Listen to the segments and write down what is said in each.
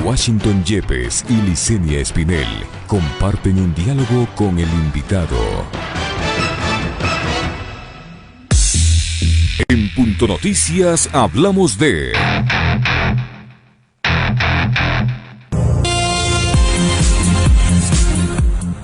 Washington Yepes y Licenia Espinel comparten un diálogo con el invitado. En Punto Noticias hablamos de...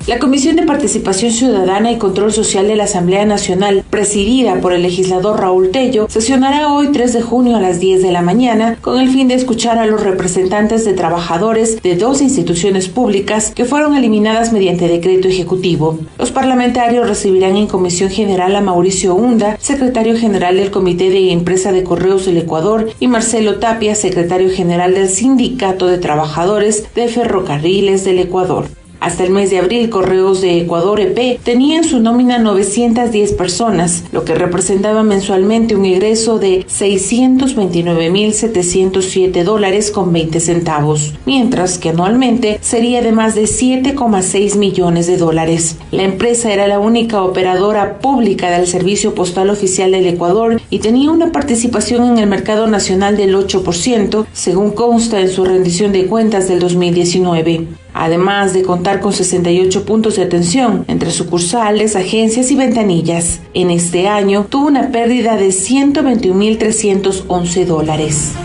La Comisión de Participación Ciudadana y Control Social de la Asamblea Nacional, presidida por el legislador Raúl Tello, sesionará hoy 3 de junio a las 10 de la mañana con el fin de escuchar a los representantes de trabajadores de 2 instituciones públicas que fueron eliminadas mediante decreto ejecutivo. Los parlamentarios recibirán en Comisión General a Mauricio Hunda, secretario general del Comité de Empresa de Correos del Ecuador, y Marcelo Tapia, secretario general del Sindicato de Trabajadores de Ferrocarriles del Ecuador. Hasta el mes de abril, Correos de Ecuador EP tenía en su nómina 910 personas, lo que representaba mensualmente un egreso de $629,707.20, mientras que anualmente sería de más de $7,6 millones. La empresa era la única operadora pública del Servicio Postal Oficial del Ecuador y tenía una participación en el mercado nacional del 8%, según consta en su rendición de cuentas del 2019. Además de contar con 68 puntos de atención entre sucursales, agencias y ventanillas. En este año tuvo una pérdida de $121,311.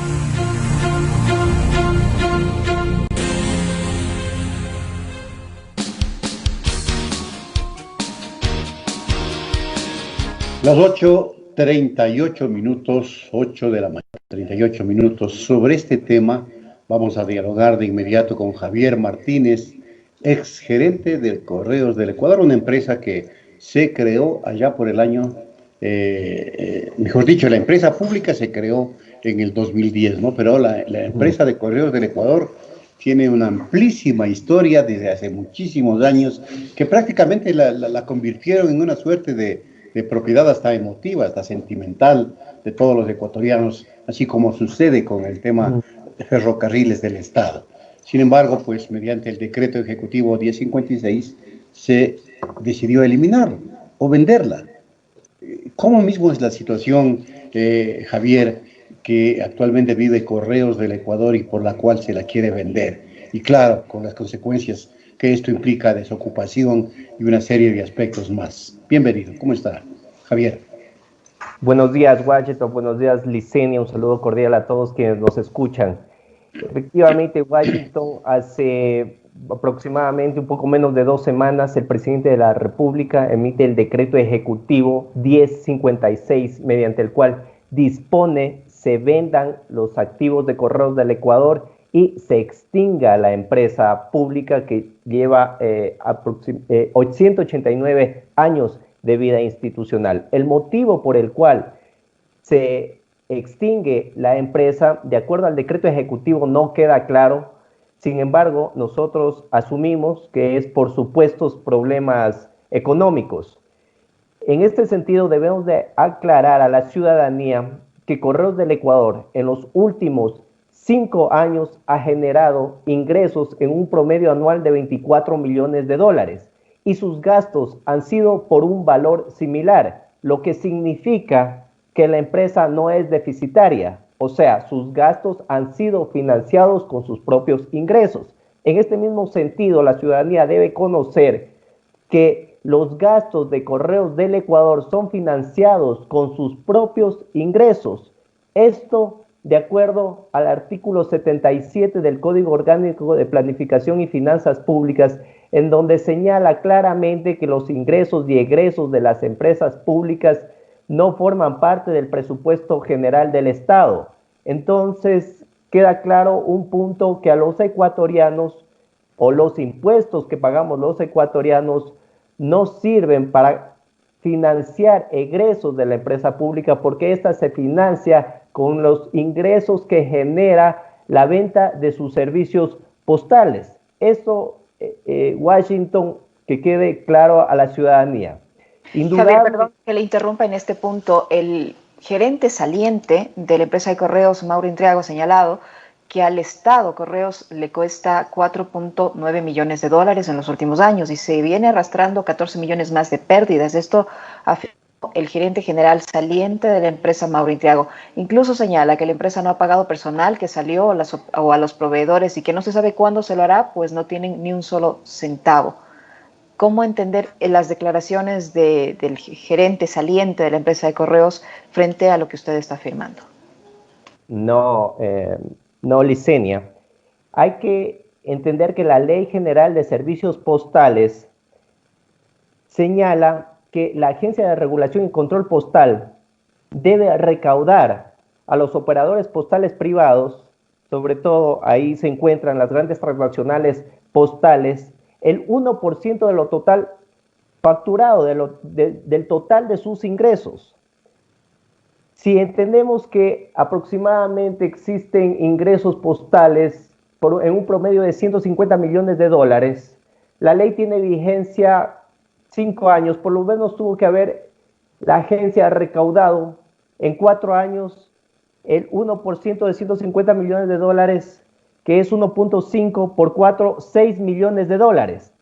Las 8:38 minutos, 8 de la mañana, 38 minutos. Sobre este tema vamos a dialogar de inmediato con Javier Martínez, ex gerente del Correos del Ecuador, una empresa que se creó allá por el año, mejor dicho, la empresa pública se creó en el 2010, ¿no? Pero la empresa de Correos del Ecuador tiene una amplísima historia desde hace muchísimos años, que prácticamente la convirtieron en una suerte de propiedad hasta emotiva, hasta sentimental de todos los ecuatorianos, así como sucede con el tema de Ferrocarriles del Estado. Sin embargo, pues mediante el decreto ejecutivo 1056 se decidió eliminarla o venderla. ¿Cómo mismo es la situación, Javier, que actualmente vive Correos del Ecuador y por la cual se la quiere vender? Y claro, con las consecuencias que esto implica, desocupación y una serie de aspectos más. Bienvenido, ¿cómo está, Javier? Buenos días, Washington, buenos días, Licenia, un saludo cordial a todos quienes nos escuchan. Efectivamente, Washington, hace aproximadamente un poco menos de 2 semanas, el presidente de la República emite el decreto ejecutivo 1056, mediante el cual dispone se vendan los activos de Correos del Ecuador y se extinga la empresa pública que lleva 189 años de vida institucional. El motivo por el cual se extingue la empresa, de acuerdo al decreto ejecutivo, no queda claro. Sin embargo, nosotros asumimos que es por supuestos problemas económicos. En este sentido, debemos de aclarar a la ciudadanía que Correos del Ecuador en los últimos 5 años ha generado ingresos en un promedio anual de $24 millones y sus gastos han sido por un valor similar, lo que significa que la empresa no es deficitaria, o sea, sus gastos han sido financiados con sus propios ingresos. En este mismo sentido, la ciudadanía debe conocer que los gastos de Correos del Ecuador son financiados con sus propios ingresos. Esto de acuerdo al artículo 77 del Código Orgánico de Planificación y Finanzas Públicas, en donde señala claramente que los ingresos y egresos de las empresas públicas no forman parte del presupuesto general del Estado. Entonces, queda claro un punto que a los ecuatorianos, o los impuestos que pagamos los ecuatorianos, no sirven para financiar egresos de la empresa pública, porque ésta se financia con los ingresos que genera la venta de sus servicios postales. Eso, Washington, que quede claro a la ciudadanía. Javier, perdón que le interrumpa en este punto. El gerente saliente de la empresa de Correos, Mauro Intriago, ha señalado que al Estado Correos le cuesta $4.9 millones en los últimos años y se viene arrastrando 14 millones más de pérdidas. Esto afecta el gerente general saliente de la empresa Mauro Intriago. Incluso señala que la empresa no ha pagado personal que salió o a los proveedores y que no se sabe cuándo se lo hará, pues no tienen ni un solo centavo. ¿Cómo entender las declaraciones del gerente saliente de la empresa de correos frente a lo que usted está afirmando? No, no, Licenia. Hay que entender que la Ley General de Servicios Postales señala que la Agencia de Regulación y Control Postal debe recaudar a los operadores postales privados, sobre todo ahí se encuentran las grandes transnacionales postales, el 1% de lo total facturado, del total de sus ingresos. Si entendemos que aproximadamente existen ingresos postales en un promedio de 150 millones de dólares, la ley tiene vigencia 5 años, por lo menos tuvo que haber la agencia recaudado en 4 años el 1% de 150 millones de dólares, que es 1.5 por 4, 6 millones de dólares.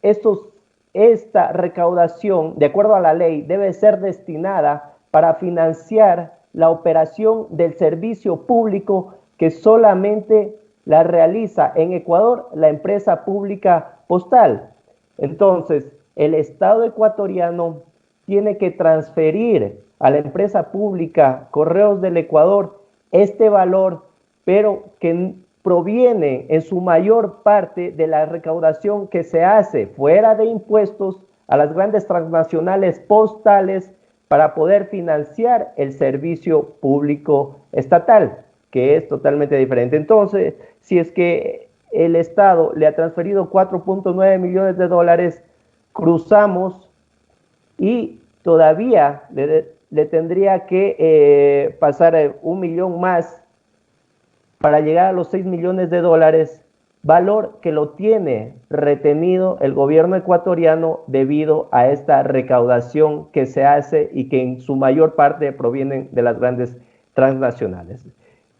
Esta recaudación, de acuerdo a la ley, debe ser destinada para financiar la operación del servicio público que solamente la realiza en Ecuador la empresa pública postal. Entonces, el Estado ecuatoriano tiene que transferir a la empresa pública Correos del Ecuador este valor, pero que proviene en su mayor parte de la recaudación que se hace fuera de impuestos a las grandes transnacionales postales para poder financiar el servicio público estatal, que es totalmente diferente. Entonces, si es que el Estado le ha transferido 4.9 millones de dólares, cruzamos y todavía le tendría que pasar 1 millón más para llegar a los 6 millones de dólares, valor que lo tiene retenido el gobierno ecuatoriano debido a esta recaudación que se hace y que en su mayor parte provienen de las grandes transnacionales.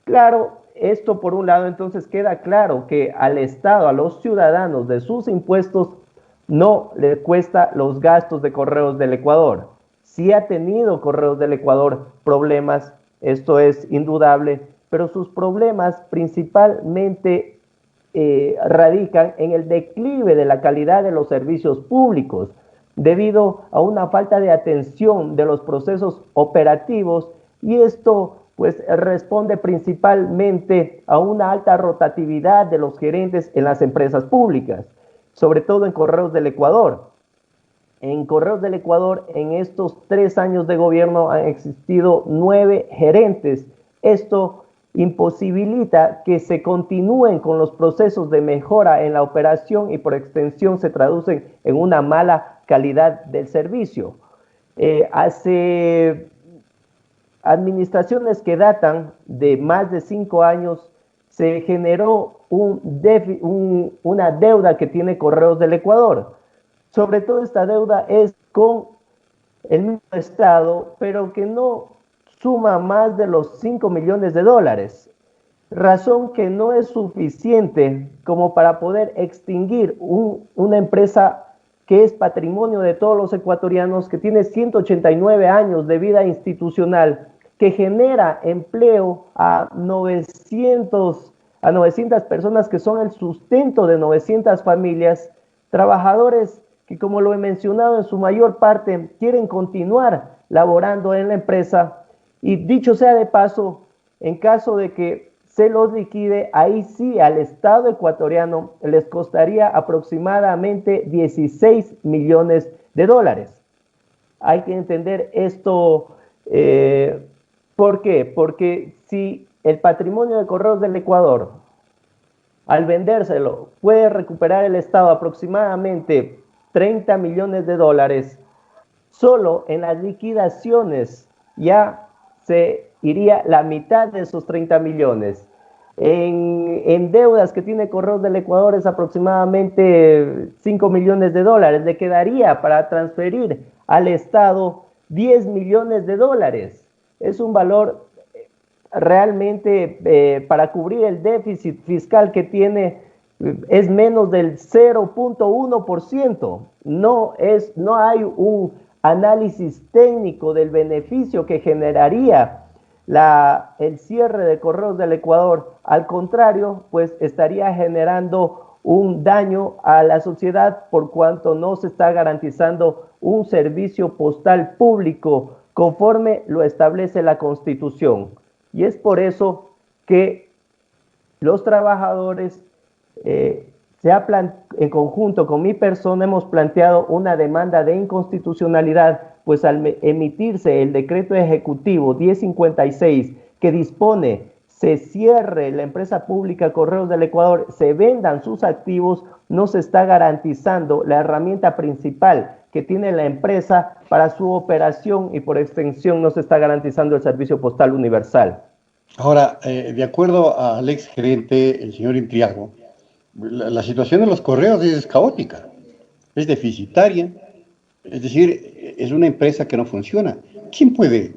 Claro, esto por un lado entonces queda claro que al Estado, a los ciudadanos de sus impuestos, no le cuesta los gastos de Correos del Ecuador. Sí ha tenido Correos del Ecuador problemas, esto es indudable, pero sus problemas principalmente radican en el declive de la calidad de los servicios públicos, debido a una falta de atención de los procesos operativos, y esto pues responde principalmente a una alta rotatividad de los gerentes en las empresas públicas, sobre todo en Correos del Ecuador. En Correos del Ecuador, en estos 3 años de gobierno han existido 9 gerentes. Esto imposibilita que se continúen con los procesos de mejora en la operación y por extensión se traducen en una mala calidad del servicio. Hace administraciones que datan de más de 5 años se generó una deuda que tiene Correos del Ecuador. Sobre todo esta deuda es con el mismo Estado, pero que no suma más de los 5 millones de dólares, razón que no es suficiente como para poder extinguir una empresa que es patrimonio de todos los ecuatorianos, que tiene 189 años de vida institucional, que genera empleo a 900 personas, que son el sustento de 900 familias, trabajadores que, como lo he mencionado, en su mayor parte quieren continuar laborando en la empresa. Y dicho sea de paso, en caso de que se los liquide, ahí sí al Estado ecuatoriano les costaría aproximadamente 16 millones de dólares. Hay que entender esto. ¿Por qué? Porque si el patrimonio de Correos del Ecuador, al vendérselo, puede recuperar el Estado aproximadamente 30 millones de dólares, solo en las liquidaciones ya se iría la mitad de esos 30 millones. En deudas que tiene Correos del Ecuador es aproximadamente 5 millones de dólares. Le quedaría para transferir al Estado 10 millones de dólares. Es un valor realmente para cubrir el déficit fiscal que tiene, es menos del 0.1%. No hay un análisis técnico del beneficio que generaría el cierre de Correos del Ecuador. Al contrario, pues estaría generando un daño a la sociedad por cuanto no se está garantizando un servicio postal público conforme lo establece la Constitución. Y es por eso que los trabajadores, en conjunto con mi persona, hemos planteado una demanda de inconstitucionalidad, pues al emitirse el decreto ejecutivo 1056 que dispone se cierre la empresa pública Correos del Ecuador, se vendan sus activos, no se está garantizando la herramienta principal que tiene la empresa para su operación y por extensión no se está garantizando el servicio postal universal. Ahora, de acuerdo al ex gerente, el señor Intriago, la situación de los correos es caótica, es deficitaria, es decir, es una empresa que no funciona. ¿Quién puede,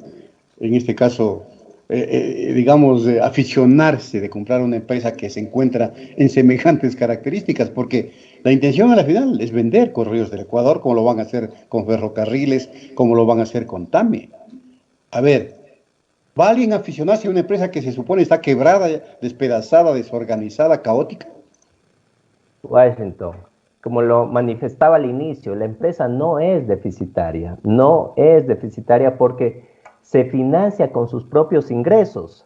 en este caso, aficionarse de comprar una empresa que se encuentra en semejantes características? Porque la intención a la final es vender Correos del Ecuador, como lo van a hacer con Ferrocarriles, como lo van a hacer con TAME. A ver, ¿va alguien a aficionarse a una empresa que se supone está quebrada, despedazada, desorganizada, caótica? Washington, como lo manifestaba al inicio, la empresa no es deficitaria porque se financia con sus propios ingresos.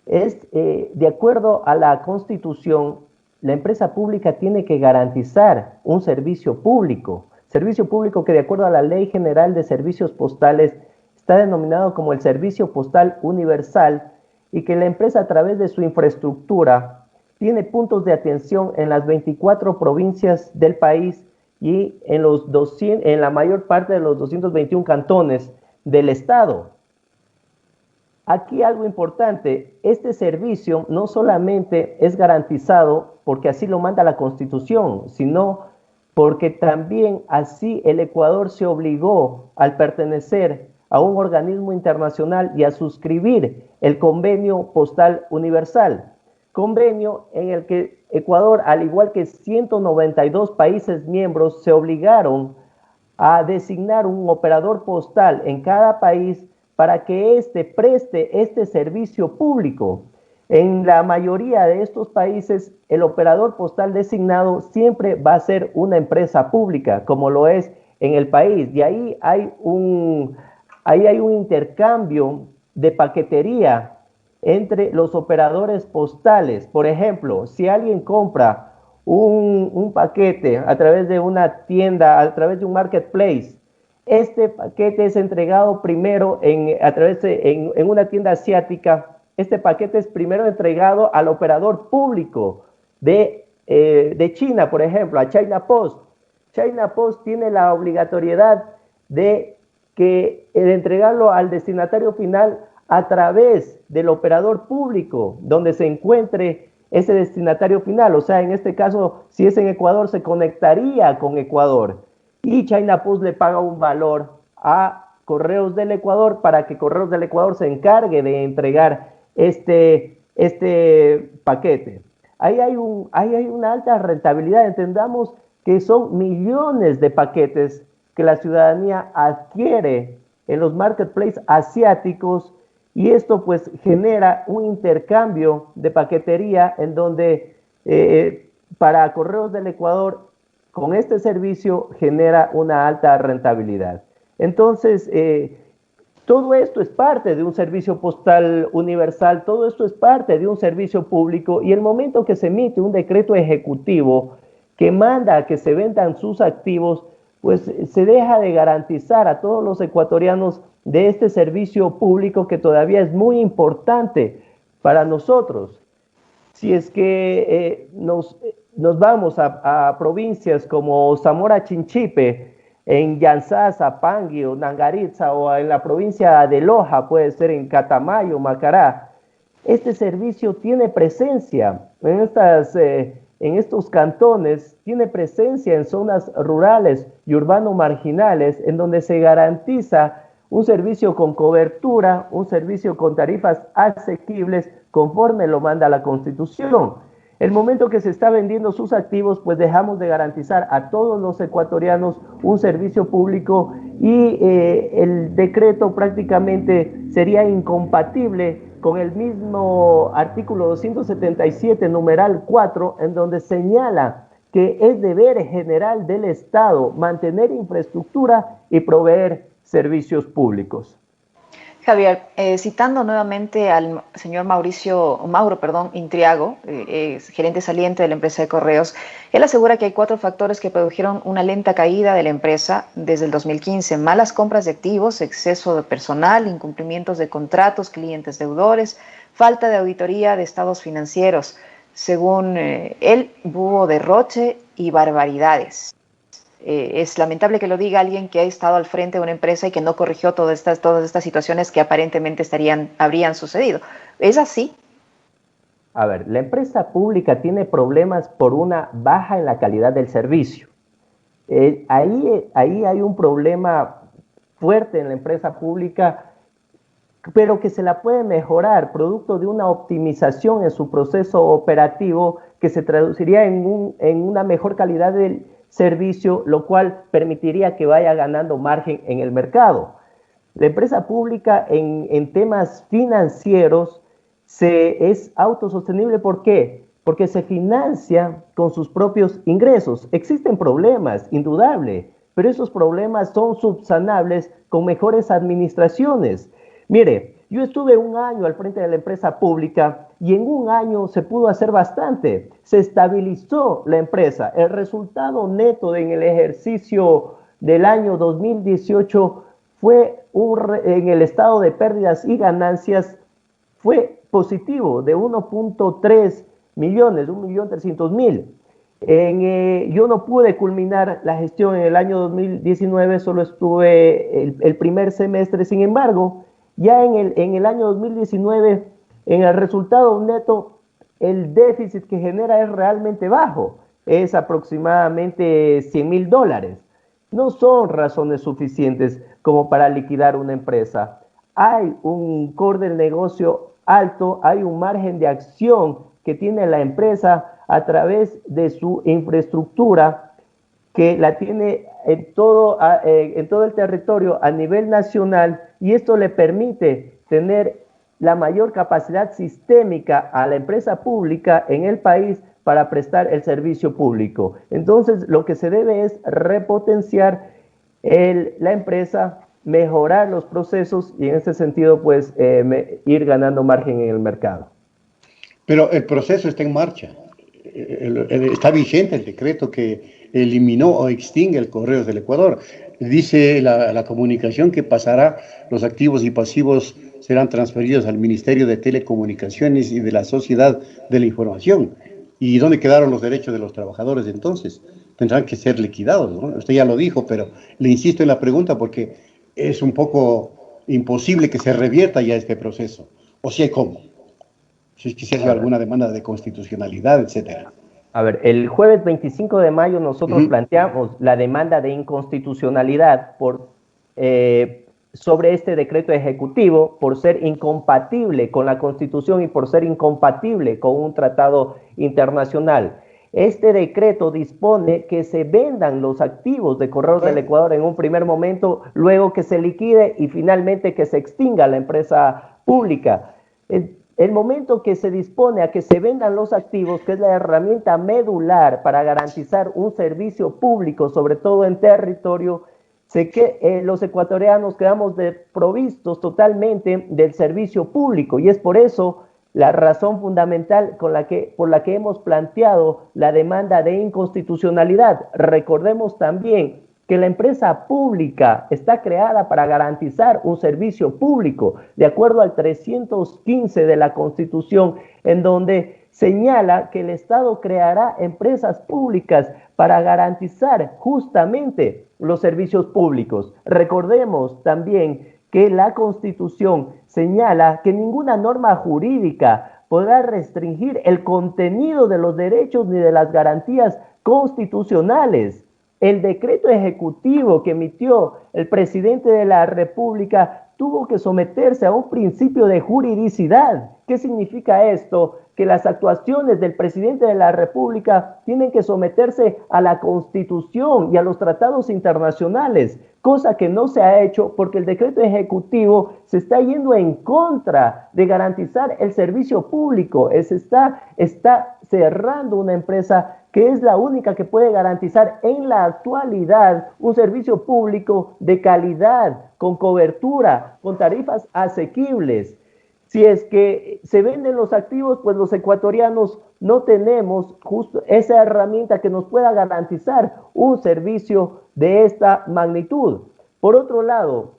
De acuerdo a la Constitución, la empresa pública tiene que garantizar un servicio público que de acuerdo a la Ley General de Servicios Postales está denominado como el Servicio Postal Universal y que la empresa a través de su infraestructura tiene puntos de atención en las 24 provincias del país y en la mayor parte de los 221 cantones del estado. Aquí algo importante, este servicio no solamente es garantizado porque así lo manda la Constitución, sino porque también así el Ecuador se obligó al pertenecer a un organismo internacional y a suscribir el Convenio Postal Universal. Convenio en el que Ecuador, al igual que 192 países miembros, se obligaron a designar un operador postal en cada país para que éste preste este servicio público. En la mayoría de estos países, el operador postal designado siempre va a ser una empresa pública, como lo es en el país. Y ahí hay un intercambio de paquetería entre los operadores postales. Por ejemplo, si alguien compra un paquete a través de una tienda, a través de un marketplace, este paquete es entregado primero en una tienda asiática. Este paquete es primero entregado al operador público de China, por ejemplo, a China Post. China Post tiene la obligatoriedad de entregarlo al destinatario final a través del operador público donde se encuentre ese destinatario final. O sea, en este caso, si es en Ecuador, se conectaría con Ecuador y China Post le paga un valor a Correos del Ecuador para que Correos del Ecuador se encargue de entregar este paquete. Ahí hay una alta rentabilidad. Entendamos que son millones de paquetes que la ciudadanía adquiere en los marketplaces asiáticos y esto pues genera un intercambio de paquetería en donde para Correos del Ecuador con este servicio genera una alta rentabilidad. Entonces, todo esto es parte de un servicio postal universal, todo esto es parte de un servicio público y el momento que se emite un decreto ejecutivo que manda a que se vendan sus activos, pues se deja de garantizar a todos los ecuatorianos de este servicio público que todavía es muy importante para nosotros. Si es que nos vamos a provincias como Zamora Chinchipe, en Yanzasa, Panguio, Nangaritza o en la provincia de Loja, puede ser en Catamayo, Macará, este servicio tiene presencia en estos cantones, tiene presencia en zonas rurales y urbano-marginales, en donde se garantiza un servicio con cobertura, un servicio con tarifas asequibles, conforme lo manda la Constitución. El momento que se está vendiendo sus activos, pues dejamos de garantizar a todos los ecuatorianos un servicio público y el decreto prácticamente sería incompatible con el mismo artículo 277, numeral 4, en donde señala que es deber general del Estado mantener infraestructura y proveer servicios públicos. Javier, citando nuevamente al señor Mauro Intriago, gerente saliente de la empresa de correos, él asegura que hay 4 factores que produjeron una lenta caída de la empresa desde el 2015: malas compras de activos, exceso de personal, incumplimientos de contratos, clientes deudores, falta de auditoría de estados financieros. Según él, hubo derroche y barbaridades. Es lamentable que lo diga alguien que ha estado al frente de una empresa y que no corrigió todas estas situaciones que aparentemente habrían sucedido. ¿Es así? A ver, la empresa pública tiene problemas por una baja en la calidad del servicio. Ahí hay un problema fuerte en la empresa pública, pero que se la puede mejorar producto de una optimización en su proceso operativo que se traduciría en una mejor calidad del servicio, lo cual permitiría que vaya ganando margen en el mercado. La empresa pública en temas financieros es autosostenible. ¿Por qué? Porque se financia con sus propios ingresos. Existen problemas, indudable, pero esos problemas son subsanables con mejores administraciones. Mire, yo estuve un año al frente de la empresa pública y en un año se pudo hacer bastante. Se estabilizó la empresa. El resultado neto en el ejercicio del año 2018 fue en el estado de pérdidas y ganancias fue positivo de 1.3 millones, 1.300.000. Yo no pude culminar la gestión en el año 2019, solo estuve el primer semestre. Sin embargo, ya en el año 2019, en el resultado neto, el déficit que genera es realmente bajo, es aproximadamente $100.000. No son razones suficientes como para liquidar una empresa. Hay un core del negocio alto, hay un margen de acción que tiene la empresa a través de su infraestructura, que la tiene en todo el territorio a nivel nacional, y esto le permite tener la mayor capacidad sistémica a la empresa pública en el país para prestar el servicio público. Entonces, lo que se debe es repotenciar la empresa, mejorar los procesos y en ese sentido, pues, ir ganando margen en el mercado. Pero el proceso está en marcha. Está vigente el decreto que eliminó o extingue el Correos del Ecuador. Dice la comunicación que pasará, los activos y pasivos serán transferidos al Ministerio de Telecomunicaciones y de la Sociedad de la Información. ¿Y dónde quedaron los derechos de los trabajadores entonces? Tendrán que ser liquidados, ¿no? Usted ya lo dijo, pero le insisto en la pregunta porque es un poco imposible que se revierta ya este proceso. ¿O si hay cómo? Si es que se hace alguna demanda de constitucionalidad, etcétera. A ver, el jueves 25 de mayo nosotros planteamos la demanda de inconstitucionalidad sobre este decreto ejecutivo por ser incompatible con la Constitución y por ser incompatible con un tratado internacional. Este decreto dispone que se vendan los activos de Correos del Ecuador en un primer momento, luego que se liquide y finalmente que se extinga la empresa pública. El momento que se dispone a que se vendan los activos, que es la herramienta medular para garantizar un servicio público, sobre todo en territorio, los ecuatorianos quedamos desprovistos totalmente del servicio público, y es por eso la razón fundamental por la que hemos planteado la demanda de inconstitucionalidad. Recordemos también que la empresa pública está creada para garantizar un servicio público, de acuerdo al 315 de la Constitución, en donde señala que el Estado creará empresas públicas para garantizar justamente los servicios públicos. Recordemos también que la Constitución señala que ninguna norma jurídica podrá restringir el contenido de los derechos ni de las garantías constitucionales. El decreto ejecutivo que emitió el presidente de la República tuvo que someterse a un principio de juridicidad, ¿Qué significa esto? Que las actuaciones del presidente de la República tienen que someterse a la Constitución y a los tratados internacionales, cosa que no se ha hecho porque el decreto ejecutivo se está yendo en contra de garantizar el servicio público. Está cerrando una empresa que es la única que puede garantizar en la actualidad un servicio público de calidad, con cobertura, con tarifas asequibles. Si es que se venden los activos, pues los ecuatorianos no tenemos justo esa herramienta que nos pueda garantizar un servicio de esta magnitud. Por otro lado,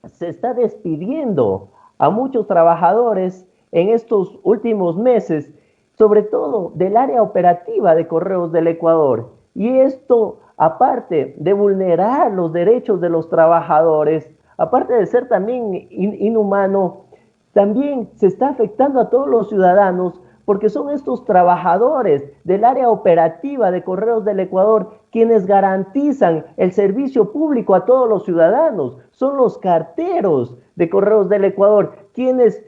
se está despidiendo a muchos trabajadores en estos últimos meses, sobre todo del área operativa de Correos del Ecuador. Y esto, aparte de vulnerar los derechos de los trabajadores, aparte de ser también inhumano, también se está afectando a todos los ciudadanos porque son estos trabajadores del área operativa de Correos del Ecuador quienes garantizan el servicio público a todos los ciudadanos. Son los carteros de Correos del Ecuador quienes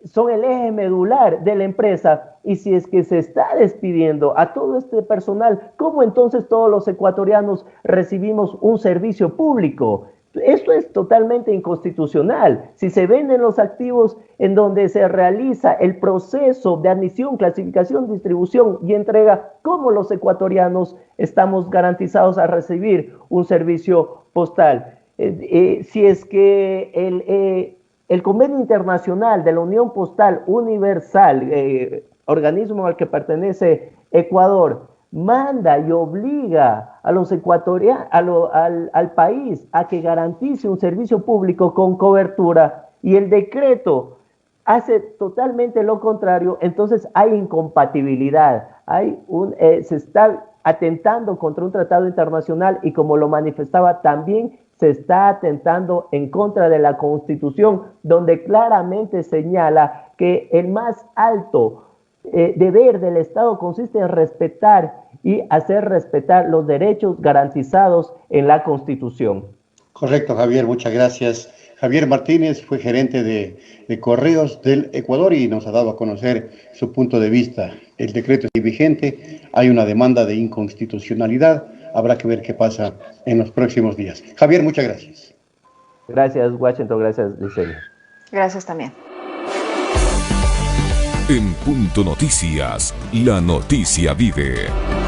son el eje medular de la empresa. Y si es que se está despidiendo a todo este personal, ¿cómo entonces todos los ecuatorianos recibimos un servicio público? Esto es totalmente inconstitucional. Si se venden los activos en donde se realiza el proceso de admisión, clasificación, distribución y entrega, ¿cómo los ecuatorianos estamos garantizados a recibir un servicio postal? Si es que el Convenio Internacional de la Unión Postal Universal, organismo al que pertenece Ecuador, manda y obliga a los ecuatorianos, al país a que garantice un servicio público con cobertura, y el decreto hace totalmente lo contrario, entonces hay incompatibilidad, se está atentando contra un tratado internacional y, como lo manifestaba, también se está atentando en contra de la Constitución, donde claramente señala que el más alto deber del Estado consiste en respetar y hacer respetar los derechos garantizados en la Constitución. Correcto, Javier, muchas gracias. Javier Martínez fue gerente de Correos del Ecuador y nos ha dado a conocer su punto de vista. El decreto es vigente, hay una demanda de inconstitucionalidad, habrá que ver qué pasa en los próximos días. Javier, muchas gracias. Gracias, Washington, gracias, Licelia. Gracias también. En Punto Noticias, la noticia vive.